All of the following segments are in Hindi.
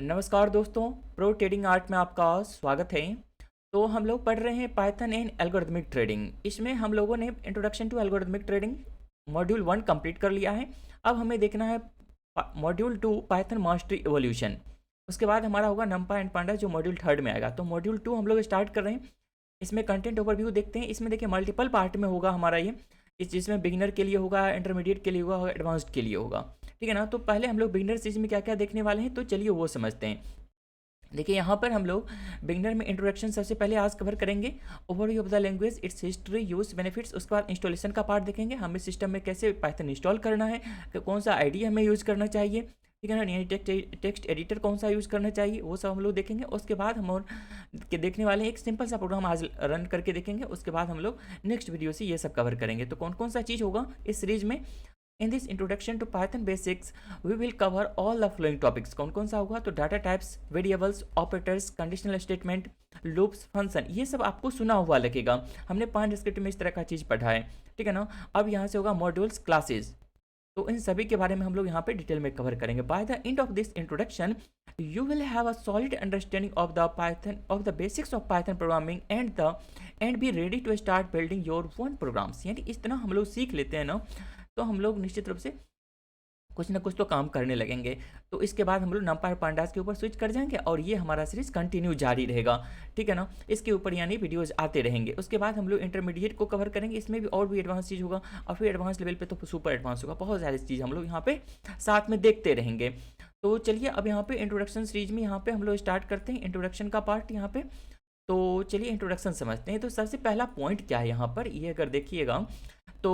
नमस्कार दोस्तों, प्रो ट्रेडिंग आर्ट में आपका स्वागत है। तो हम लोग पढ़ रहे हैं पाइथन एंड एल्गोरिथमिक ट्रेडिंग। इसमें हम लोगों ने introduction to algorithmic trading module 1 complete कर लिया है। अब हमें देखना है मॉड्यूल 2 पाइथन मास्टरी एवोल्यूशन। उसके बाद हमारा होगा नंपा एंड पांडा जो मॉड्यूल 3 में आएगा। तो मॉड्यूल 2 हम लोग स्टार्ट कर रहे हैं। इसमें कंटेंट ओवरव्यू देखते हैं। इसमें देखिए मल्टीपल पार्ट में होगा हमारा ये। जिसमें बिगिनर के लिए होगा, इंटरमीडिएट के लिए होगा और एडवांस्ड के लिए होगा। ठीक है ना। तो पहले हम लोग बिगिनर सीरीज में क्या क्या देखने वाले हैं, तो चलिए वो समझते हैं। देखिए यहाँ पर हम लोग बिगनर में इंट्रोडक्शन सबसे पहले आज कवर करेंगे। Overview of the language, it's history, use, benefits. उसके बाद इंस्टॉलेशन का पार्ट देखेंगे, हमें सिस्टम में कैसे पाइथन इंस्टॉल करना है, कि कौन सा आईडी हमें यूज़ करना चाहिए, ठीक है ना, यानी टेक्स्ट एडिटर कौन सा यूज़ करना चाहिए, वो सब हम लोग देखेंगे। उसके बाद हम और के देखने वाले हैं एक सिंपल सा प्रोग्राम आज रन करके देखेंगे। उसके बाद हम लोग नेक्स्ट वीडियो से ये सब कवर करेंगे। तो कौन कौन सा चीज़ होगा इस सीरीज में। In this introduction to Python basics, we will cover all the following topics। कौन कौन सा होगा, तो data types, variables, operators, conditional statement, loops, function, ये सब आपको सुना हुआ लगेगा। हमने पांच स्क्रिप्ट में इस तरह का चीज़ पढ़ा है, ठीक है ना। अब यहाँ से होगा मॉड्यूल्स, क्लासेस। तो इन सभी के बारे में हम लोग यहाँ पे डिटेल में कवर करेंगे। By the end of this introduction you will have a solid understanding of the Python, of the basics of Python programming and be ready to start building your own programs. यानी इस तरह हम लोग सीख लेते हैं ना, तो हम लोग निश्चित रूप से कुछ ना कुछ तो काम करने लगेंगे। तो इसके बाद हम लोग नंपायर पांडास के ऊपर स्विच कर जाएंगे और ये हमारा सीरीज कंटिन्यू जारी रहेगा, ठीक है ना। इसके ऊपर यानी वीडियोज आते रहेंगे। उसके बाद हम लोग इंटरमीडिएट को कवर करेंगे। इसमें भी और भी एडवांस चीज़ होगा और फिर एडवांस लेवल पे तो सुपर एडवांस होगा। बहुत सारी चीज़ हम लोग यहाँ पे साथ में देखते रहेंगे। तो चलिए अब यहाँ पे इंट्रोडक्शन सीरीज में यहाँ पे हम लोग स्टार्ट करते हैं इंट्रोडक्शन का पार्ट यहाँ पे। तो चलिए इंट्रोडक्शन समझते हैं। तो सबसे पहला पॉइंट क्या है यहाँ पर, ये अगर देखिएगा तो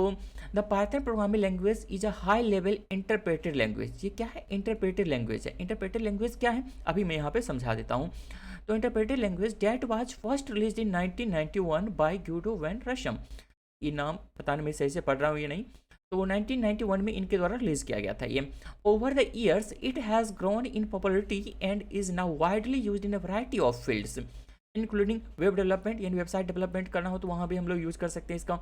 the Python programming language is a high level interpreted language. ये क्या है, इंटरप्रेटेड लैंग्वेज है। इंटरप्रेटेड लैंग्वेज क्या है, अभी मैं यहाँ पे समझा देता हूँ। तो interpreted language that was first release in 1991 by Guido van Rossum. ये नाम पता नहीं मैं सही से पढ़ रहा हूँ ये नहीं, तो वो 1991 में इनके द्वारा रिलीज किया गया था ये। Over the years it has grown in popularity and is now widely used in a variety of fields including web development, यानी वेबसाइट डेवलपमेंट करना हो तो वहाँ भी हम लोग यूज़ कर सकते हैं इसका,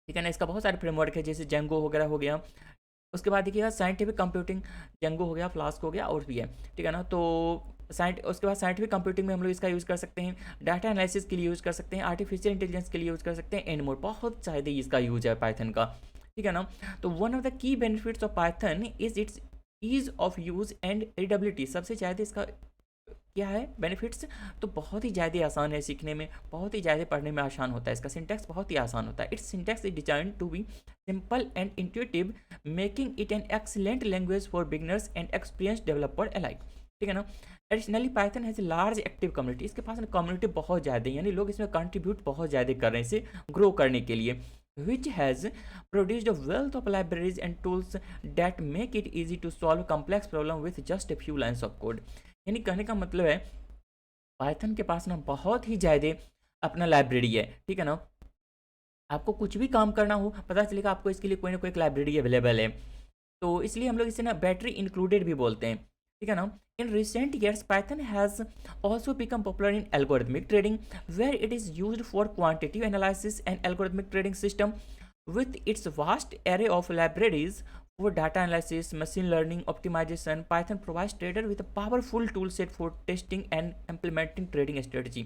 ठीक है ना। इसका बहुत सारे फ्रेमवर्क है, जैसे जेंगो वगैरह हो गया। उसके बाद देखिएगा साइंटिफिक कंप्यूटिंग, जेंगो हो गया, फ्लास्क हो गया और भी है, ठीक है ना। तो उसके बाद साइंटिफिक कंप्यूटिंग में हम लोग इसका यूज़ कर सकते हैं, डाटा एनालिसिस के लिए यूज़ कर सकते हैं, आर्टिफिशियल इंटेलिजेंस के लिए यूज़ कर सकते हैं एंड मोर। बहुत ज़्यादा इसका यूज है पाइथन का, ठीक है ना। तो one of the key benefits of Python is its ease of use and readability. सबसे ज़्यादा इसका क्या है बेनिफिट्स, तो बहुत ही ज़्यादा आसान है सीखने में, बहुत ही ज़्यादा पढ़ने में आसान होता है। इसका सिंटैक्स बहुत ही आसान होता है। Its syntax is design to be simple and intuitive, making it an excellent language for beginners and experience developer alike, ठीक है ना। Additionally Python has a large active community. इसके पास कम्युनिटी बहुत ज़्यादा है, यानी लोग इसमें कंट्रीब्यूट बहुत ज़्यादा कर रहे हैं इसे ग्रो करने के लिए। which has produced a wealth of libraries and tools that make it easy to solve complex problem with just a few lines of code। यानी कहने का मतलब है पाइथन के पास ना बहुत ही ज़्यादा अपना लाइब्रेरी है, ठीक है ना। आपको कुछ भी काम करना हो पता चलेगा आपको इसके लिए कोई ना कोई एक लाइब्रेरी अवेलेबल है। तो इसलिए हम लोग इसे ना बैटरी इंक्लूडेड भी बोलते हैं, ठीक है ना। In recent years Python has also become popular in algorithmic trading where it is used for quantitative analysis and algorithmic trading system with its vast array of libraries for data analysis, machine learning, optimization. Python provides trader with a powerful tool set for testing and implementing trading strategy।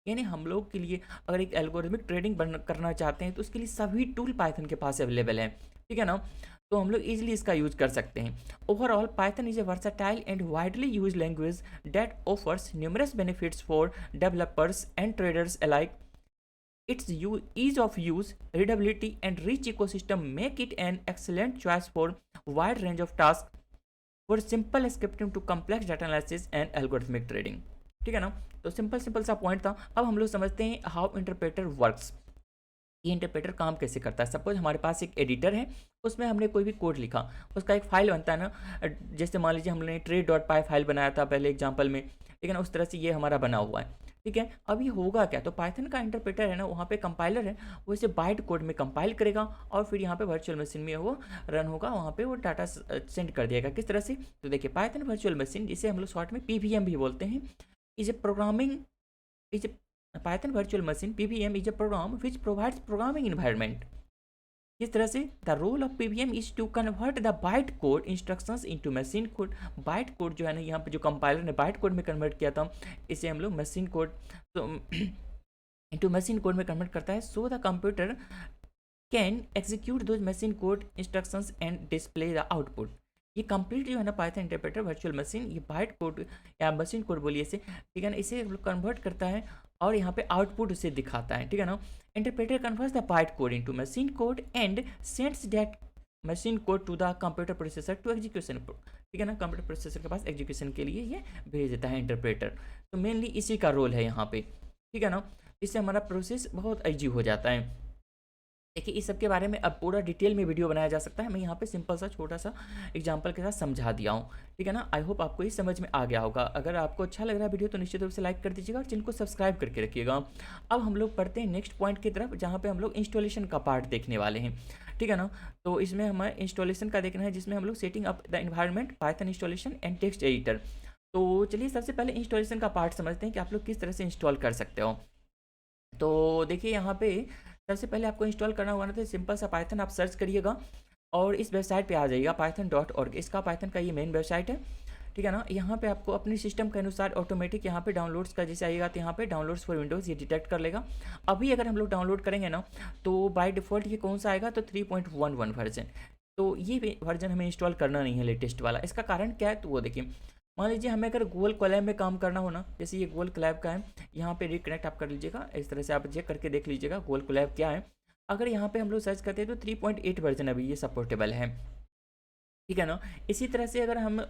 यानी हम लोग के लिए अगर एक एल्गोरिथमिक ट्रेडिंग करना चाहते हैं तो उसके लिए सभी टूल पाइथन के पास अवेलेबल है, ठीक है ना। तो हम लोग इजीली इसका यूज कर सकते हैं। Overall Python is a versatile and widely use language that offers numerous benefits for developers and traders alike. Its ease of use, readability, and rich ecosystem make it an excellent choice for wide range of tasks, for simple scripting to complex data analysis and algorithmic trading, ठीक है ना। तो सिंपल सा पॉइंट था। अब हम लोग समझते हैं हाउ इंटरप्रेटर वर्क्स। ये इंटरप्रेटर काम कैसे करता है। सपोज हमारे पास एक एडिटर है, उसमें हमने कोई भी कोड लिखा, उसका एक फाइल बनता है ना। जैसे मान लीजिए हमने trade.py फाइल बनाया था पहले एग्जाम्पल में, ठीक है ना। उस तरह से ये हमारा बना हुआ है, ठीक है। अब ये होगा क्या, तो पाइथन का इंटरप्रेटर है ना, वहाँ पे कंपाइलर है, वो इसे बाइट कोड में कंपाइल करेगा और फिर यहाँ पे वर्चुअल मशीन में वो रन होगा, वहाँ पे वो डाटा सेंड कर दिएगा। किस तरह से, तो देखिए पाइथन वर्चुअल मशीन, जिसे हम लोग शॉर्ट में पीवीएम भी बोलते हैं, is a programming is Python virtual machine PVM is a program which provides programming environment किस तरह से? The role of PVM is to convert the byte code instructions into machine code. Byte code जो है ना, यहाँ पे जो कंपाइलर ने बाइट कोड में कन्वर्ट किया था, इसे हम लोग मशीन कोड तो इंटू मशीन कोड में कन्वर्ट करता है। So the computer can execute those machine code instructions and display the output. ये कंप्लीट जो है ना पाइथन इंटरप्रेटर वर्चुअल मशीन, ये बाइट कोड या मशीन कोड बोलिए इसे, ठीक है ना, इसे कन्वर्ट करता है और यहाँ पे आउटपुट उसे दिखाता है, ठीक है ना। Interpreter converts the byte code into machine code and sends that machine code to the computer processor to execution, ठीक है ना, कंप्यूटर प्रोसेसर के पास एग्जीक्यूशन के लिए ये भेज देता है इंटरप्रेटर। तो मेनली इसी का रोल है यहाँ पे, ठीक है ना। इससे हमारा प्रोसेस बहुत ईजी हो जाता है। देखिए इस सब के बारे में अब पूरा डिटेल में वीडियो बनाया जा सकता है, मैं यहाँ पे सिंपल सा छोटा सा एग्जांपल के साथ समझा दिया हूँ, ठीक है ना। आई होप आपको ये समझ में आ गया होगा। अगर आपको अच्छा लग रहा है वीडियो तो निश्चित रूप से लाइक कर दीजिएगा और चैनल को सब्सक्राइब करके रखिएगा। अब हम लोग पढ़ते हैं नेक्स्ट पॉइंट की तरफ, जहाँ पे हम लोग इंस्टॉलेशन का पार्ट देखने वाले हैं, ठीक है ना। तो इसमें हमें इंस्टॉलेशन का देखना है, जिसमें हम लोग setting up the environment Python installation and text editor. तो चलिए सबसे पहले इंस्टॉलेशन का पार्ट समझते हैं कि आप लोग किस तरह से इंस्टॉल कर सकते हो। तो देखिए यहाँ पे सबसे पहले आपको इंस्टॉल करना होगा ना, तो सिंपल सा पाइथन आप सर्च करिएगा और इस वेबसाइट पे आ जाइएगा python.org। इसका पाइथन का ये मेन वेबसाइट है, ठीक है ना। यहाँ पे आपको अपने सिस्टम के अनुसार ऑटोमेटिक यहाँ पे डाउनलोड्स का जैसे आएगा, तो यहाँ पे डाउनलोड्स फॉर विंडोज़ ये डिटेक्ट कर लेगा। अभी अगर हम लोग डाउनलोड करेंगे ना, तो बाय डिफ़ॉल्ट ये कौन सा आएगा, तो 3.11 वर्जन। तो ये वर्जन हमें इंस्टॉल करना नहीं है, लेटेस्ट वाला। इसका कारण क्या है, तो वो देखिए, मान लीजिए हमें अगर गूगल कोलैब में काम करना हो ना, जैसे ये गूगल कोलैब का है, यहाँ पे रिकनेक्ट आप कर लीजिएगा। इस तरह से आप चेक करके देख लीजिएगा गूगल कोलैब क्या है। अगर यहाँ पे हम लोग सर्च करते हैं तो 3.8 वर्जन अभी ये सपोर्टेबल है, ठीक है ना। इसी तरह से अगर हम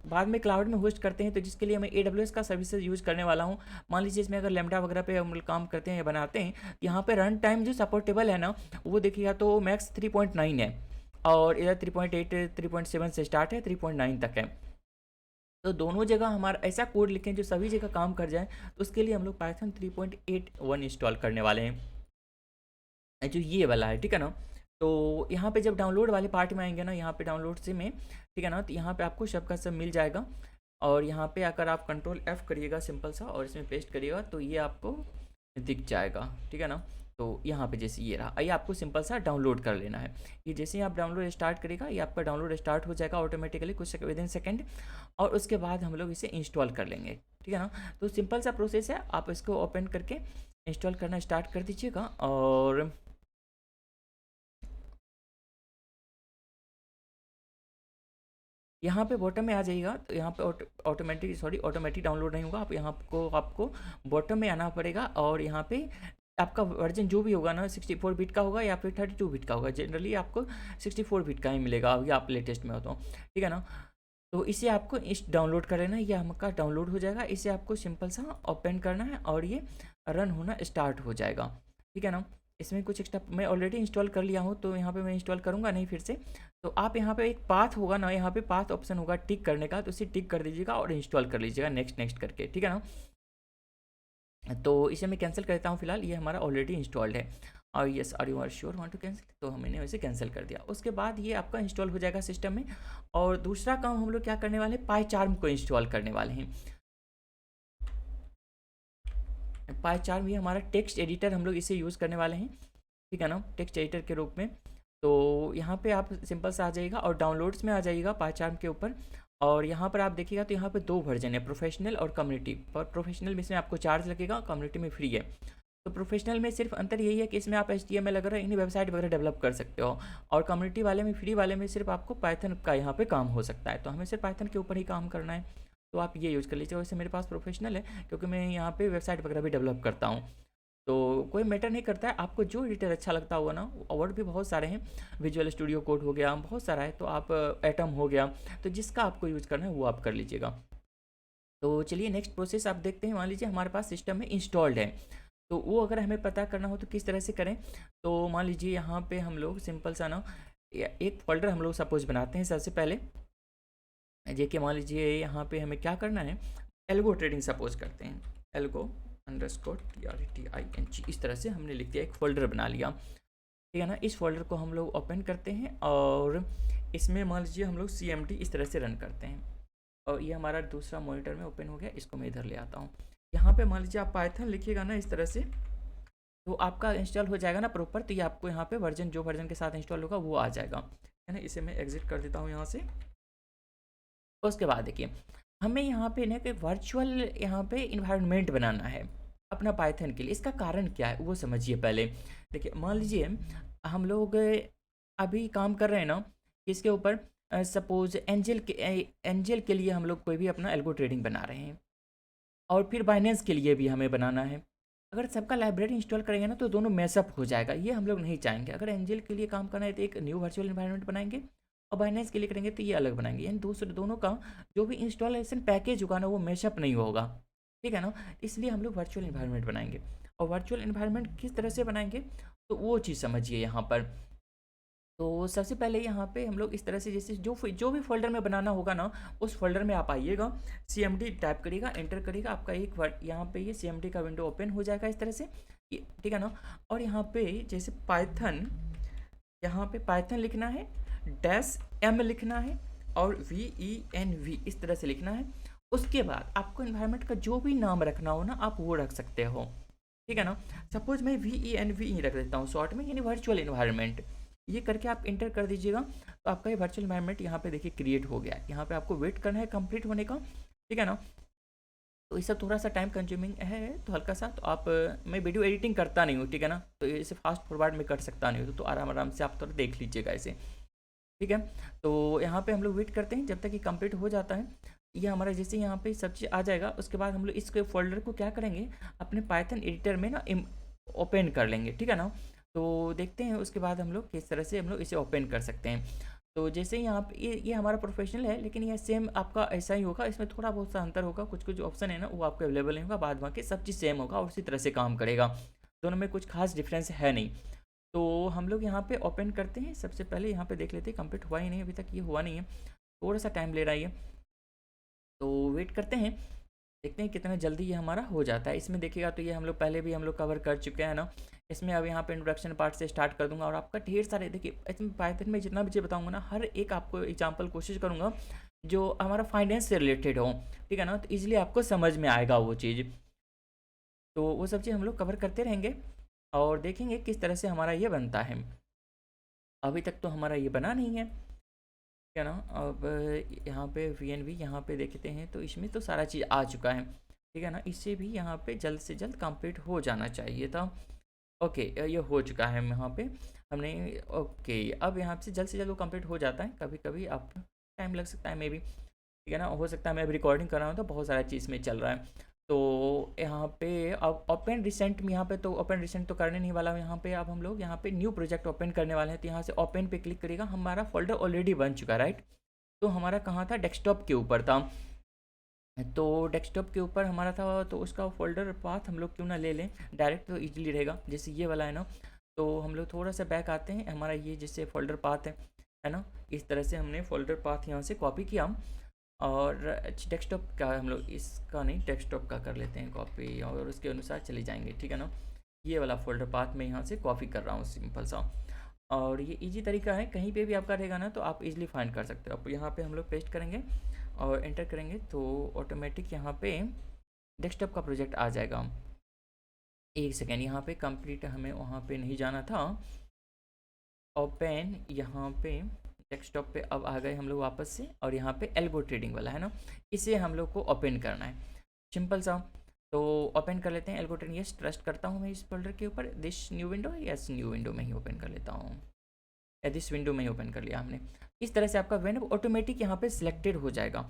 बाद में क्लाउड में होस्ट करते हैं, तो जिसके लिए मैं AWS का सर्विसेज यूज़ करने वाला हूँ, मान लीजिए इसमें अगर लैम्डा वगैरह पे हम लोग काम करते हैं या बनाते हैं, यहाँ पे रन टाइम जो सपोर्टेबल है ना, वो देखिएगा तो मैक्स 3.9 है, और इधर 3.8 3.7 से स्टार्ट है, 3.9 तक है। तो दोनों जगह हमारा ऐसा कोड लिखें जो सभी जगह काम कर जाए, तो उसके लिए हम लोग पाइथन 3.81 इंस्टॉल करने वाले हैं, जो ये वाला है, ठीक है ना। तो यहाँ पे जब डाउनलोड वाले पार्ट में आएंगे ना, यहाँ पे डाउनलोड से में, ठीक है ना, तो यहाँ पे आपको सब का सब मिल जाएगा। और यहाँ पे अगर आप कंट्रोल F करिएगा सिंपल सा और इसमें पेस्ट करिएगा, तो ये आपको दिख जाएगा, ठीक है ना। तो यहाँ पे जैसे ये रहा, ये आपको सिंपल सा डाउनलोड कर लेना है। ये जैसे ही आप डाउनलोड स्टार्ट करेगा, ये आपका डाउनलोड स्टार्ट हो जाएगा ऑटोमेटिकली कुछ विदिन सेकेंड, और उसके बाद हम लोग इसे इंस्टॉल कर लेंगे, ठीक है ना। तो सिंपल सा प्रोसेस है, आप इसको ओपन करके इंस्टॉल करना स्टार्ट कर दीजिएगा। और यहाँ पे बॉटम में आ जाइएगा, तो यहाँ पे ऑटोमेटिक डाउनलोड नहीं होगा, आप यहाँ को आपको बॉटम में आना पड़ेगा। और यहाँ पे आपका वर्जन जो भी होगा ना, 64 बिट का होगा या फिर 32 बिट का होगा। जनरली आपको 64 बिट का ही मिलेगा, अभी आप लेटेस्ट में हो तो, ठीक है ना। तो इसे आपको इस डाउनलोड कर लेना है, ये आपका डाउनलोड हो जाएगा। इसे आपको सिंपल सा ओपन करना है और ये रन होना स्टार्ट हो जाएगा, ठीक है ना। इसमें कुछ एक्स्ट्रा मैं ऑलरेडी इंस्टॉल कर लिया हूँ, तो यहाँ पे मैं इंस्टॉल करूँगा नहीं फिर से। तो आप यहाँ पे एक पाथ होगा ना, यहाँ पे पाथ ऑप्शन होगा टिक करने का, तो इसे टिक कर दीजिएगा और इंस्टॉल कर लीजिएगा नेक्स्ट नेक्स्ट करके, ठीक है ना। तो इसे मैं कैंसिल कर देता हूँ फिलहाल, ये हमारा ऑलरेडी इंस्टॉल्ड है। और yes are you are sure want to cancel, तो हमने वैसे कैंसिल कर दिया। उसके बाद ये आपका इंस्टॉल हो जाएगा सिस्टम में। और दूसरा काम हम लोग क्या करने वाले हैं, पाईचार्म को इंस्टॉल करने वाले हैं। पाईचार्म ये हमारा टेक्स्ट एडिटर, हम लोग इसे यूज़ करने वाले हैं, ठीक है ना, टेक्स्ट एडिटर के रूप में। तो यहाँ पे आप सिंपल से आ जाइएगा और डाउनलोड्स में आ जाइएगा पाईचार्म के ऊपर। और यहाँ पर आप देखिएगा तो यहाँ पे 2 वर्जन है, प्रोफेशनल और कम्युनिटी। पर प्रोफेशनल में इसमें आपको चार्ज लगेगा, कम्युनिटी में फ्री है। तो प्रोफेशनल में सिर्फ अंतर यही है कि इसमें आप HTML वगैरह इन्हीं वेबसाइट वगैरह डेवलप कर सकते हो, और कम्युनिटी वाले में, फ्री वाले में सिर्फ आपको पाइथन का यहाँ पे काम हो सकता है। तो हमें सिर्फ पाइथन के ऊपर ही काम करना है, तो आप ये यूज़ कर लीजिए। वैसे मेरे पास प्रोफेशनल है, क्योंकि मैं यहाँ पे वेबसाइट वगैरह भी डेवलप करता हूँ। तो कोई मैटर नहीं करता है, आपको जो एडिटर अच्छा लगता होगा ना, और भी बहुत सारे हैं, विजुअल स्टूडियो कोड हो गया, बहुत सारा है, तो आप एटम हो गया, तो जिसका आपको यूज़ करना है वो आप कर लीजिएगा। तो चलिए नेक्स्ट प्रोसेस आप देखते हैं। मान लीजिए हमारे पास सिस्टम में इंस्टॉल्ड है, तो वो अगर हमें पता करना हो तो किस तरह से करें। तो मान लीजिए यहाँ पे हम लोग सिंपल सा ना एक फोल्डर हम लोग सपोज बनाते हैं सबसे पहले। देखिए मान लीजिए यहाँ पे हमें क्या करना है, एल्गो ट्रेडिंग सपोज करते हैं, एल्गो _TRADING, इस तरह से हमने लिख दिया, एक फ़ोल्डर बना लिया, ठीक है ना। इस फोल्डर को हम लोग ओपन करते हैं और इसमें मान लीजिए हम लोग CMD इस तरह से रन करते हैं। और ये हमारा दूसरा मॉनिटर में ओपन हो गया, इसको मैं इधर ले आता हूँ। यहाँ पे मान लीजिए आप पाइथन लिखिएगा ना इस तरह से, तो आपका इंस्टॉल हो जाएगा ना प्रॉपर, तो ये आपको यहाँ पे वर्जन जो वर्जन के साथ इंस्टॉल होगा वो आ जाएगा, है ना। इसे मैं एग्जिट कर देता हूँ यहाँ से। उसके बाद देखिए हमें यहाँ पे ना कि वर्चुअल यहाँ पे इन्वायरमेंट बनाना है अपना पाइथन के लिए। इसका कारण क्या है वो समझिए पहले। देखिए मान लीजिए हम लोग अभी काम कर रहे हैं ना इसके ऊपर, सपोज एंजल के लिए हम लोग कोई भी अपना एल्गो ट्रेडिंग बना रहे हैं, और फिर बाइनेंस के लिए भी हमें बनाना है। अगर सबका लाइब्रेरी इंस्टॉल करेंगे ना तो दोनों मैसअप हो जाएगा, ये हम लोग नहीं चाहेंगे। अगर एंजल के लिए काम करना है तो एक न्यू वर्चुअल इन्वायरमेंट बनाएंगे, और बाइनेंस के लिए करेंगे तो ये अलग बनाएंगे, यानी दूसरे दोनों का जो भी इंस्टॉलेशन पैकेज होगा ना वो मैशअप नहीं होगा, ठीक है ना। इसलिए हम लोग वर्चुअल इन्वायरमेंट बनाएंगे। और वर्चुअल इन्वायरमेंट किस तरह से बनाएंगे तो वो चीज़ समझिए यहाँ पर। तो सबसे पहले यहाँ पे हम लोग इस तरह से, जैसे जो भी फोल्डर में बनाना होगा ना उस फोल्डर में आप आइएगा, CMD टाइप करिएगा, एंटर करिएगा, आपका एक वर्ड यहाँ पे ये CMD का विंडो ओपन हो जाएगा इस तरह से, ठीक है ना। और यहाँ पे जैसे पाइथन, यहाँ पे पाइथन लिखना है, -m लिखना है, और VENV इस तरह से लिखना है। उसके बाद आपको इन्वायरमेंट का जो भी नाम रखना हो ना आप वो रख सकते हो, ठीक है ना। सपोज मैं VENV ही रख देता हूँ शॉर्ट में, यानी वर्चुअल इन्वायरमेंट। ये करके आप इंटर कर दीजिएगा तो आपका ये वर्चुअल इन्वायरमेंट यहाँ पे देखिए क्रिएट हो गया है। यहाँ पे आपको वेट करना है कंप्लीट होने का, ठीक है ना। तो ये सब थोड़ा सा टाइम कंज्यूमिंग है तो हल्का सा, तो आप मैं वीडियो एडिटिंग करता नहीं हूँ, ठीक है ना, तो इसे फास्ट फॉरवर्ड में कर सकता नहीं हूँ, तो आराम आराम से आप थोड़ा देख लीजिएगा इसे, ठीक है। तो यहाँ पे हम लोग वेट करते हैं जब तक ये कंप्लीट हो जाता है। ये हमारा जैसे यहाँ पे सब चीज़ आ जाएगा, उसके बाद हम लोग इस फोल्डर को क्या करेंगे अपने पाइथन एडिटर में ना ओपन कर लेंगे, ठीक है ना। तो देखते हैं उसके बाद हम लोग किस तरह से हम लोग इसे ओपन कर सकते हैं। तो जैसे यहाँ पे ये हमारा प्रोफेशनल है, लेकिन ये सेम आपका ऐसा ही होगा, इसमें थोड़ा बहुत सा अंतर होगा, कुछ कुछ ऑप्शन है ना वो आपको अवेलेबल नहीं होगा, बाद बाकी सब चीज़ सेम होगा और उसी तरह से काम करेगा, दोनों में कुछ खास डिफरेंस है नहीं। तो हम लोग यहाँ पे ओपन करते हैं, सबसे पहले यहाँ पे देख लेते हैं कंप्लीट हुआ ही नहीं, अभी तक ये हुआ नहीं है, थोड़ा सा टाइम ले रहा है ये, तो वेट करते हैं, देखते हैं कितना जल्दी ये हमारा हो जाता है। इसमें देखिएगा तो ये हम लोग पहले भी हम लोग कवर कर चुके हैं ना। इसमें अब यहाँ पे इंट्रोडक्शन पार्ट से स्टार्ट कर दूंगा, और आपका ढेर सारे देखिए इसमें पाइथन में जितना भी चीज़ बताऊंगा ना हर एक आपको एग्जांपल कोशिश करूंगा जो हमारा फाइनेंस से रिलेटेड हो, ठीक है ना, तो ईजिली आपको समझ में आएगा वो चीज़। तो वो सब चीज़ हम लोग कवर करते रहेंगे और देखेंगे किस तरह से हमारा ये बनता है। अभी तक तो हमारा ये बना नहीं है, ठीक है ना। अब यहाँ पे VNV यहाँ पे देखते हैं तो इसमें तो सारा चीज़ आ चुका है, ठीक है ना। इससे भी यहाँ पे जल्द से जल्द कंप्लीट हो जाना चाहिए था। ओके ये हो चुका है यहाँ पे हमने। ओके अब यहाँ से जल्द वो कंप्लीट हो जाता है, कभी कभी आप टाइम लग सकता है मे बी, ठीक है ना, हो सकता है मैं अभी रिकॉर्डिंग कर रहा हूँ तो बहुत सारा चीज़ में चल रहा है। तो यहाँ पे अब ओपन रिसेंट में यहाँ पे तो ओपन रिसेंट तो करने नहीं वाला हूँ, यहाँ पे अब हम लोग यहाँ पे न्यू प्रोजेक्ट ओपन करने वाले हैं। तो यहाँ से ओपन पे क्लिक करिएगा, हमारा फोल्डर ऑलरेडी बन चुका है राइट। तो हमारा कहाँ था, डेस्कटॉप के ऊपर था, तो डेस्कटॉप के ऊपर हमारा था, तो उसका फोल्डर पाथ हम लोग क्यों ना ले लें डायरेक्ट, तो इजीली रहेगा। जैसे ये वाला है ना, तो हम लोग थोड़ा सा बैक आते हैं, हमारा ये जैसे फोल्डर पाथ है ना, इस तरह से हमने फोल्डर पाथ यहाँ से कॉपी किया, और डेस्कटॉप का हम लोग इसका नहीं डेस्कटॉप का कर लेते हैं कॉपी, और उसके अनुसार चले जाएंगे, ठीक है ना। ये वाला फोल्डर पाथ मैं यहाँ से कॉपी कर रहा हूँ सिंपल सा, और ये इजी तरीका है, कहीं पे भी आपका रहेगा ना तो आप इजीली फाइंड कर सकते हो। अब यहाँ पे हम लोग पेस्ट करेंगे और एंटर करेंगे तो ऑटोमेटिक यहाँ पे डेस्कटॉप का प्रोजेक्ट आ जाएगा। एक सेकेंड, यहाँ पे कंप्लीट हमें वहाँ पे नहीं जाना था, ओपन यहाँ पे डेस्कटॉप पे अब आ गए हम लोग वापस से, और यहाँ पे एल्गो ट्रेडिंग वाला है ना, इसे हम लोग को ओपन करना है सिंपल सा। तो ओपन कर लेते हैं एल्गो ट्रेडिंग, यस ट्रस्ट करता हूँ मैं इस फोल्डर के ऊपर, this new window, yes new window में ही ओपन कर लेता हूँ, दिस विंडो में ही ओपन कर लिया हमने। इस तरह से आपका विंडो ऑटोमेटिक यहाँ पे सिलेक्टेड हो जाएगा,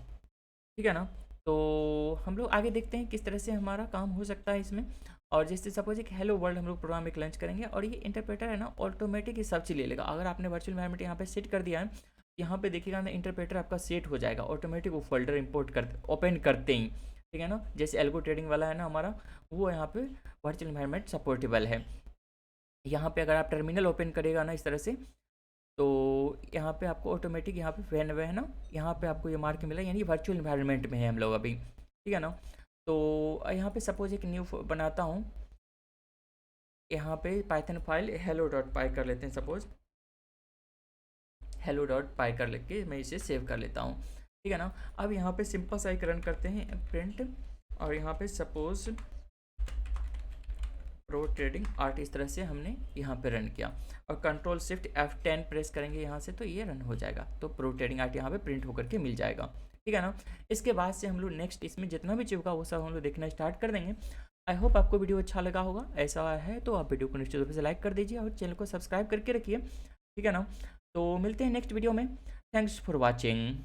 ठीक है ना। तो हम लोग आगे देखते हैं किस तरह से हमारा काम हो सकता है इसमें। और जैसे सपोज एक हेलो वर्ल्ड हम लोग प्रोग्राम एक लॉन्च करेंगे, और ये इंटरप्रेटर है ना ऑटोमेटिक ये सब चीज़ ले लेगा। अगर आपने वर्चुअल एनवायरनमेंट यहाँ पे सेट कर दिया है, यहाँ पे देखिएगा ना इंटरप्रेटर आपका सेट हो जाएगा ऑटोमेटिक, वो फोल्डर इंपोर्ट कर ओपन करते ही, ठीक है ना। जैसे एल्गो ट्रेडिंग वाला है ना हमारा, वो यहाँ पे वर्चुअल एनवायरनमेंट सपोर्टेबल है। यहाँ पे अगर आप टर्मिनल ओपन करेगा ना इस तरह से, तो यहाँ पे आपको ऑटोमेटिक यहाँ पे फैन वे है ना, यहाँ पे आपको ये मार्क मिला, यानी वर्चुअल इन्वायरमेंट में है हम लोग अभी, ठीक है ना। तो यहाँ पे सपोज एक न्यू बनाता हूँ, यहाँ पे पाइथन फाइल hello.py कर लेते हैं, सपोज hello.py कर लेके मैं इसे सेव कर लेता हूँ, ठीक है ना। अब यहाँ पे सिंपल सा एक रन करते हैं प्रिंट, और यहाँ पे सपोज प्रो ट्रेडिंग आर्ट इस तरह से हमने यहाँ पे रन किया और कंट्रोल शिफ्ट F10 प्रेस करेंगे यहाँ से तो ये रन हो जाएगा। तो प्रो ट्रेडिंग आर्ट यहाँ पे प्रिंट होकर के मिल जाएगा, ठीक है ना। इसके बाद से हम लोग नेक्स्ट इसमें जितना भी चीज़ होगा वो सब हम लोग देखना स्टार्ट कर देंगे। आई होप आपको वीडियो अच्छा लगा होगा। ऐसा है तो आप वीडियो को निश्चित रूप से लाइक कर दीजिए और चैनल को सब्सक्राइब करके रखिए, ठीक है ना। तो मिलते हैं नेक्स्ट वीडियो में। Thanks for watching.